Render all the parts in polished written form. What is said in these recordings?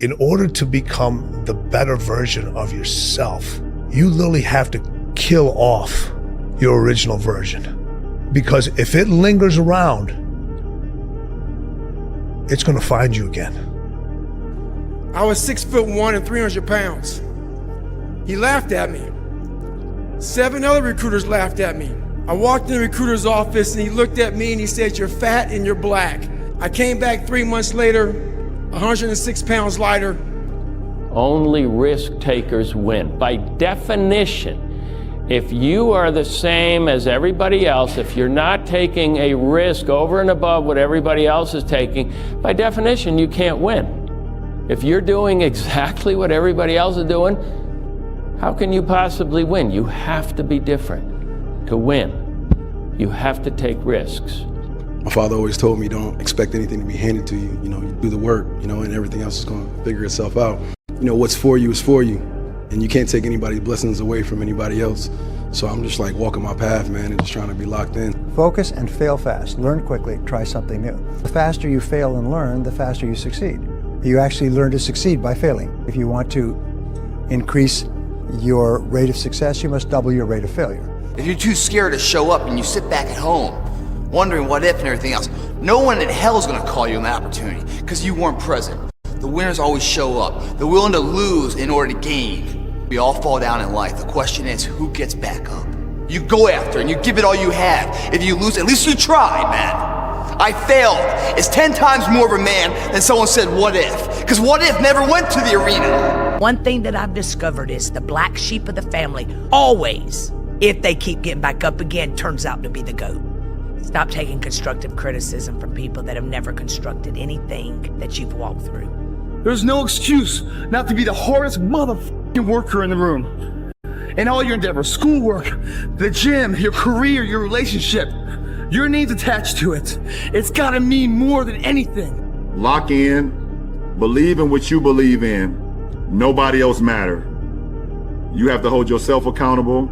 In order to become the better version of yourself, you literally have to kill off your original version. Because if it lingers around, it's gonna find you again. I was 6'1" and 300 pounds. He laughed at me. 7 other recruiters laughed at me. I walked in the recruiter's office and he looked at me and he said, "You're fat and you're black." I came back 3 months later, 106 pounds lighter. Only risk takers win. By definition, if you are the same as everybody else, if you're not taking a risk over and above what everybody else is taking, by definition, you can't win. If you're doing exactly what everybody else is doing, how can you possibly win? You have to be different to win. You have to take risks. My father always told me, don't expect anything to be handed to you. You do the work, and everything else is going to figure itself out. What's for you is for you. And you can't take anybody's blessings away from anybody else. So I'm just like walking my path, man, and just trying to be locked in. Focus and fail fast. Learn quickly. Try something new. The faster you fail and learn, the faster you succeed. You actually learn to succeed by failing. If you want to increase your rate of success, you must double your rate of failure. If you're too scared to show up and you sit back at home, wondering what if and everything else, no one in hell is going to call you an opportunity because you weren't present. The winners always show up. They're willing to lose in order to gain. We all fall down in life. The question is, who gets back up? You go after and you give it all you have. If you lose, at least you tried, man. I failed. It's 10 times more of a man than someone said, what if? Because what if never went to the arena. One thing that I've discovered is the black sheep of the family always, if they keep getting back up again, turns out to be the GOAT. Stop taking constructive criticism from people that have never constructed anything that you've walked through. There's no excuse not to be the hardest motherfucking worker in the room. In all your endeavors, schoolwork, the gym, your career, your relationship, your name's attached to it. It's gotta mean more than anything. Lock in, believe in what you believe in. Nobody else matter. You have to hold yourself accountable.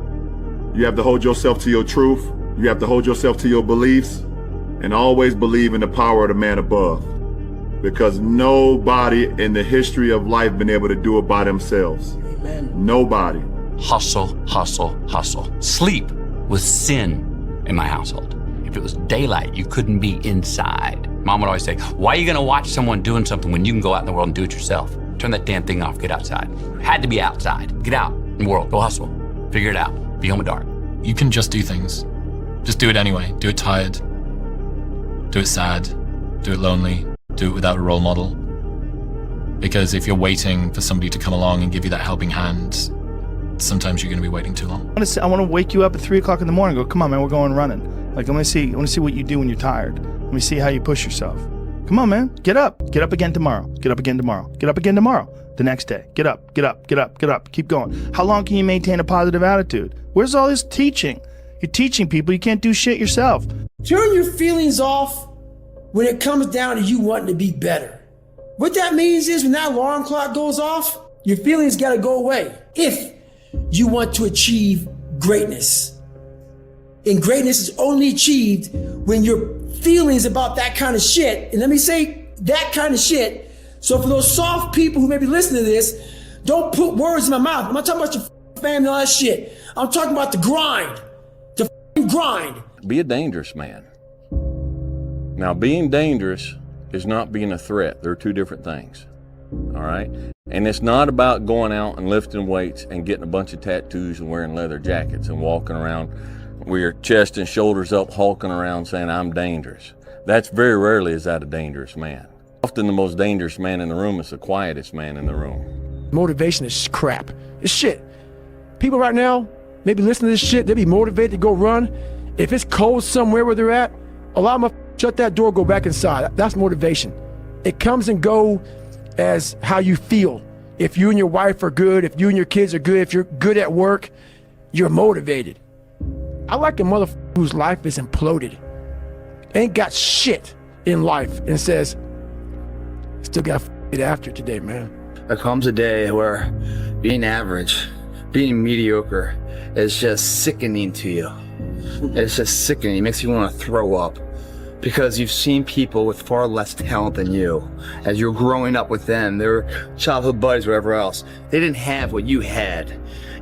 You have to hold yourself to your truth. You have to hold yourself to your beliefs, and always believe in the power of the man above. Because nobody in the history of life been able to do it by themselves. Amen. Nobody. Hustle, hustle, hustle. Sleep was sin in my household. If it was daylight, you couldn't be inside. Mom would always say, why are you gonna watch someone doing something when you can go out in the world and do it yourself? Turn that damn thing off, get outside. Had to be outside. Get out in the world, go hustle. Figure it out, be home at dark. You can just do things. Just do it anyway. Do it tired. Do it sad. Do it lonely. Do it without a role model. Because if you're waiting for somebody to come along and give you that helping hand, sometimes you're going to be waiting too long. I want to wake you up at 3 o'clock in the morning and go, come on, man, we're going running. Like, I want to see what you do when you're tired. Let me see how you push yourself. Come on, man, get up. Get up again tomorrow. Get up again tomorrow. Get up again tomorrow. The next day. Get up, get up, get up, get up. Keep going. How long can you maintain a positive attitude? Where's all this teaching? You're teaching people, you can't do shit yourself. Turn your feelings off when it comes down to you wanting to be better. What that means is when that alarm clock goes off, your feelings gotta go away if you want to achieve greatness. And greatness is only achieved when your feelings about that kind of shit, and let me say that kind of shit, so for those soft people who may be listening to this, don't put words in my mouth. I'm not talking about your family and all that shit. I'm talking about the grind. Grind. Be a dangerous man. Now, being dangerous is not being a threat. They're two different things. All right? And it's not about going out and lifting weights and getting a bunch of tattoos and wearing leather jackets and walking around with your chest and shoulders up, hulking around saying, I'm dangerous. That's very rarely is that a dangerous man. Often the most dangerous man in the room is the quietest man in the room. Motivation is crap. It's shit. People right now, maybe listen to this shit, they be motivated to go run. If it's cold somewhere where they're at, allow them to shut that door, go back inside. That's motivation. It comes and go as how you feel. If you and your wife are good, if you and your kids are good, if you're good at work, you're motivated. I like a motherfucker whose life is imploded, ain't got shit in life, and says, still got it after today, man. There comes a day where being average, being mediocre, is just sickening to you. It's just sickening. It makes you want to throw up. Because you've seen people with far less talent than you. As you're growing up with them, their childhood buddies, whatever else, they didn't have what you had.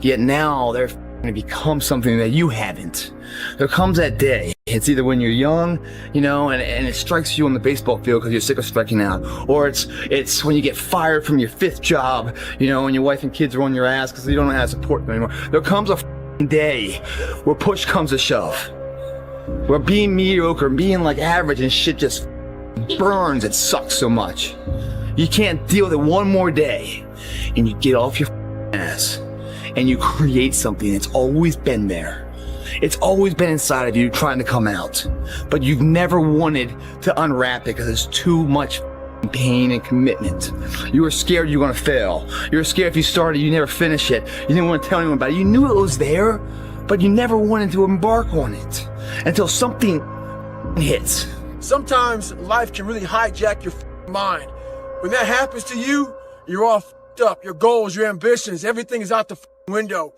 Yet now they're going to become something that you haven't. There comes that day. It's either when you're young, you know, and it strikes you on the baseball field because you're sick of striking out. Or it's when you get fired from your 5th job, you know, and your wife and kids are on your ass because you don't know how to support them anymore. There comes a day where push comes to shove. Where being mediocre and being like average and shit just burns. It sucks so much. You can't deal with it one more day. And you get off your ass. And you create something that's always been there. It's always been inside of you trying to come out. But you've never wanted to unwrap it because it's too much pain and commitment. You were scared you were going to fail. You were scared if you started, you never finish it. You didn't want to tell anyone about it. You knew it was there, but you never wanted to embark on it until something hits. Sometimes life can really hijack your mind. When that happens to you, you're all up. Your goals, your ambitions, everything is out the window.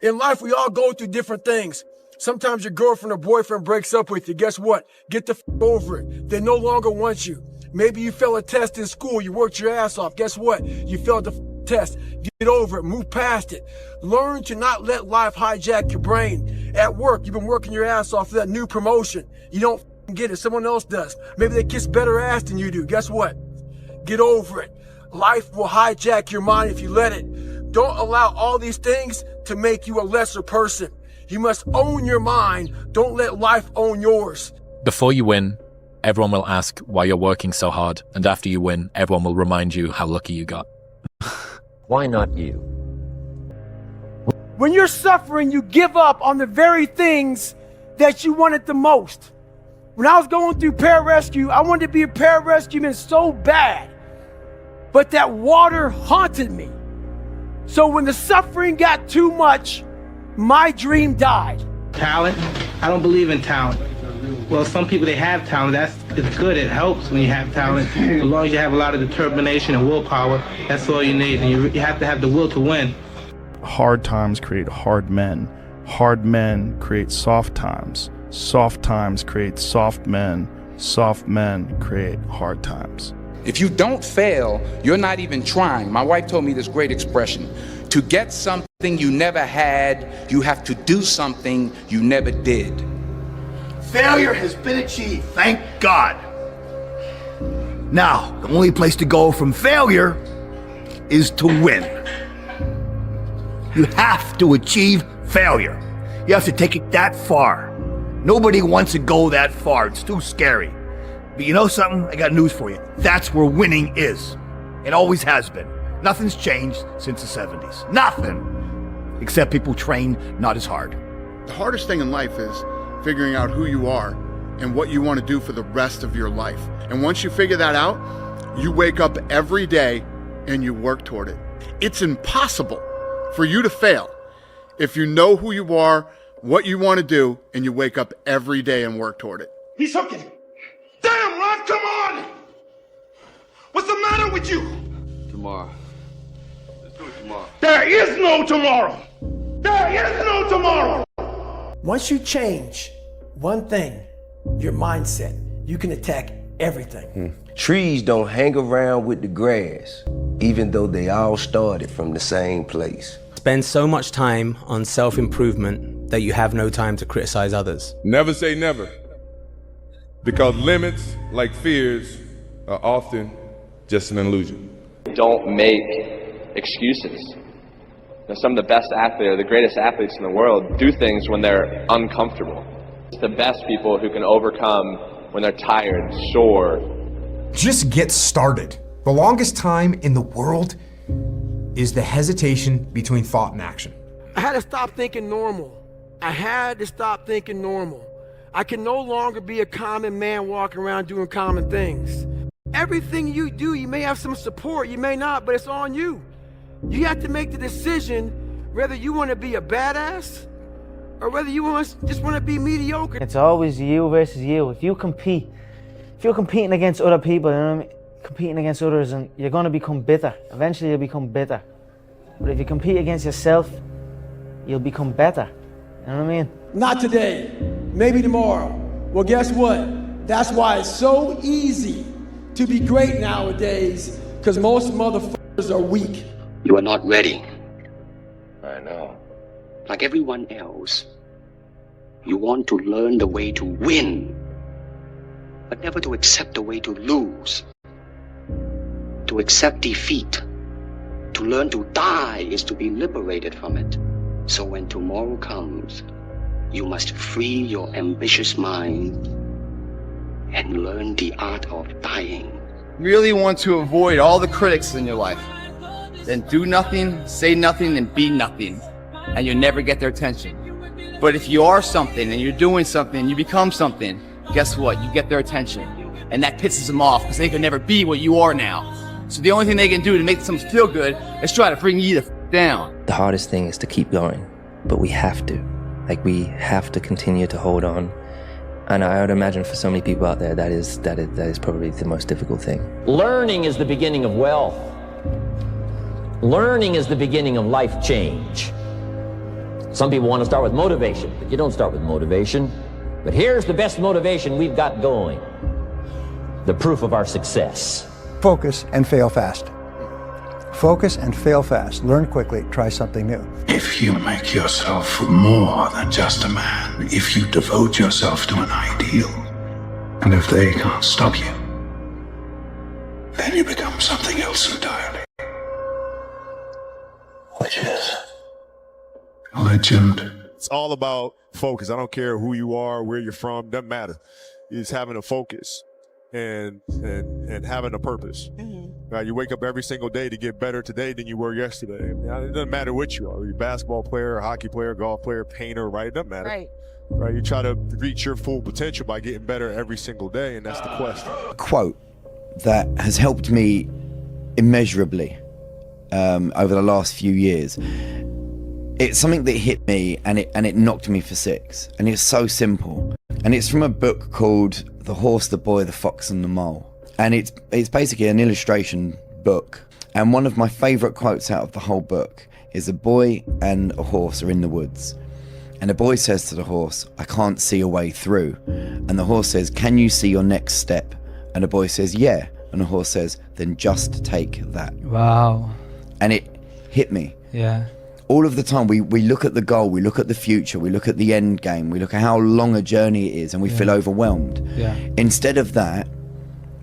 In life, we all go through different things. Sometimes your girlfriend or boyfriend breaks up with you. Guess what? Get the over it. They no longer want you. Maybe you failed a test in school. You worked your ass off. Guess what? You failed the test. Get over it. Move past it. Learn to not let life hijack your brain. At work, you've been working your ass off for that new promotion. You don't get it. Someone else does. Maybe they kiss better ass than you do. Guess what? Get over it. Life will hijack your mind if you let it. Don't allow all these things to make you a lesser person. You must own your mind. Don't let life own yours. Before you win, everyone will ask why you're working so hard. And after you win, everyone will remind you how lucky you got. Why not you? When you're suffering, you give up on the very things that you wanted the most. When I was going through pararescue, I wanted to be a pararescueman so bad. But that water haunted me. So when the suffering got too much, my dream died. Talent? I don't believe in talent. Well, some people, they have talent. It's good. It helps when you have talent. As long as you have a lot of determination and willpower, that's all you need. And you have to have the will to win. Hard times create hard men. Hard men create soft times. Soft times create soft men. Soft men create hard times. If you don't fail, you're not even trying. My wife told me this great expression. To get something you never had, you have to do something you never did. Failure has been achieved, thank God. Now, the only place to go from failure is to win. You have to achieve failure. You have to take it that far. Nobody wants to go that far. It's too scary. But you know something? I got news for you. That's where winning is. It always has been. Nothing's changed since the 70s. Nothing. Except people train not as hard. The hardest thing in life is figuring out who you are and what you want to do for the rest of your life. And once you figure that out, you wake up every day and you work toward it. It's impossible for you to fail if you know who you are, what you want to do, and you wake up every day and work toward it. He's hooking. Damn, Ron, come on! What's the matter with you? Tomorrow. Let's do it tomorrow. There is no tomorrow. There is no tomorrow. Once you change one thing, your mindset, you can attack everything. Trees don't hang around with the grass, even though they all started from the same place. Spend so much time on self-improvement that you have no time to criticize others. Never say never, because limits, like fears, are often just an illusion. Don't make excuses. Some of the best athletes, or the greatest athletes in the world, do things when they're uncomfortable. It's the best people who can overcome when they're tired, sore. Just get started. The longest time in the world is the hesitation between thought and action. I had to stop thinking normal. I had to stop thinking normal. I can no longer be a common man walking around doing common things. Everything you do, you may have some support, you may not, but it's on you. You have to make the decision whether you want to be a badass or whether you just want to be mediocre. It's always you versus you. If you're competing against other people, you know what I mean? Competing against others, and you're going to become bitter. Eventually you'll become bitter. But if you compete against yourself, you'll become better. You know what I mean? Not today, maybe tomorrow. Well, guess what? That's why it's so easy to be great nowadays, because most motherfuckers are weak. You are not ready. I know. Like everyone else, you want to learn the way to win, but never to accept the way to lose. To accept defeat, to learn to die is to be liberated from it. So when tomorrow comes, you must free your ambitious mind and learn the art of dying. Really want to avoid all the critics in your life, then do nothing, say nothing, and be nothing, and you'll never get their attention. But if you are something and you're doing something, you become something, guess what? You get their attention. And that pisses them off because they could never be what you are now. So the only thing they can do to make them feel good is try to bring you the down. The hardest thing is to keep going, but we have to. Like, we have to continue to hold on. And I would imagine for so many people out there, that is probably the most difficult thing. Learning is the beginning of wealth. Learning is the beginning of life change. Some people want to start with motivation, but you don't start with motivation. But here's the best motivation we've got going. The proof of our success. Focus and fail fast. Focus and fail fast. Learn quickly. Try something new. If you make yourself more than just a man, if you devote yourself to an ideal, and if they can't stop you, then you become something else entirely. Which is a legend. It's all about focus. I don't care who you are, where you're from, doesn't matter. It's having a focus and having a purpose. Right? You wake up every single day to get better today than you were yesterday. It doesn't matter what you are. You're a basketball player, a hockey player, golf player, painter, right? It doesn't matter. Right? You try to reach your full potential by getting better every single day, and that's the quest. A quote that has helped me immeasurably over the last few years. It's something that hit me and it knocked me for six. And it's so simple. And it's from a book called The Horse, the Boy, the Fox and the Mole. And it's basically an illustration book. And one of my favorite quotes out of the whole book is a boy and a horse are in the woods. And the boy says to the horse, "I can't see a way through." And the horse says, "Can you see your next step?" And the boy says, "Yeah." And the horse says, "Then just take that." Wow. And it hit me. Yeah. All of the time we look at the goal, we look at the future, we look at the end game, we look at how long a journey it is, and we feel overwhelmed. Yeah. Instead of that,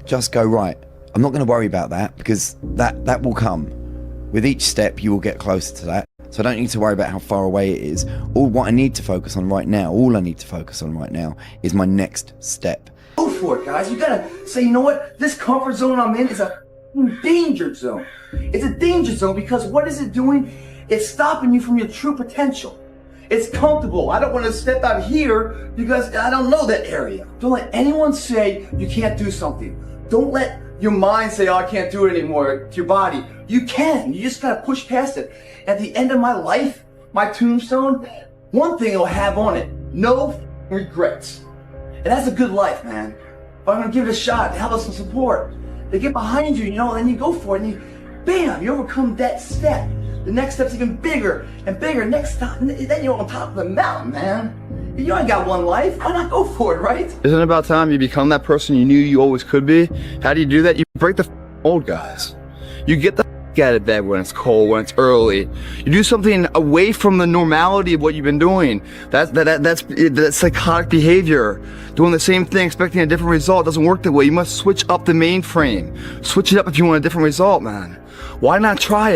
just go, right, I'm not going to worry about that, because that will come. With each step you will get closer to that, so I don't need to worry about how far away it is. All I need to focus on right now is my next step. Go for it, guys. You gotta say, you know what? This comfort zone I'm in is a danger zone. It's a danger zone because what is it doing? It's stopping you from your true potential. It's comfortable. I don't want to step out here because I don't know that area. Don't let anyone say you can't do something. Don't let your mind say, "Oh, I can't do it anymore," to your body. You can. You just gotta push past it. At the end of my life, my tombstone, one thing it'll have on it: no regrets. And that's a good life, man. But I'm gonna give it a shot to have us some support. They get behind you, you know, and then you go for it, and you, bam, you overcome that step. The next step's even bigger and bigger. Next time, then you're on top of the mountain, man. You ain't got one life. Why not go for it, right? Isn't it about time you become that person you knew you always could be? How do you do that? You break the old guys. You get the out of bed when it's cold, when it's early. You do something away from the normality of what you've been doing. That's psychotic behavior. Doing the same thing, expecting a different result doesn't work that way. You must switch up the mainframe. Switch it up if you want a different result, man. Why not try it?